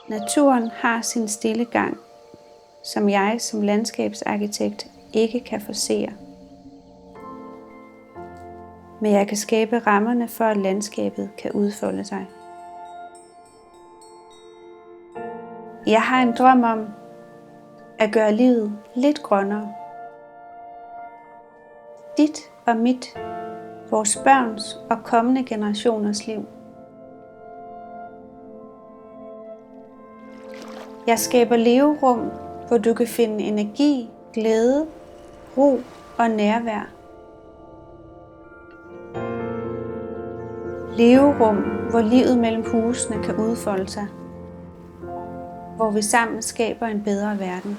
Naturen har sin stille gang, som jeg som landskabsarkitekt ikke kan forcere. Men jeg kan skabe rammerne for, at landskabet kan udfolde sig. Jeg har en drøm om at gøre livet lidt grønnere. Dit og mit, vores børns og kommende generationers liv. Jeg skaber leverum, hvor du kan finde energi, glæde, ro og nærvær. Leverum, hvor livet mellem husene kan udfolde sig. Hvor vi sammen skaber en bedre verden.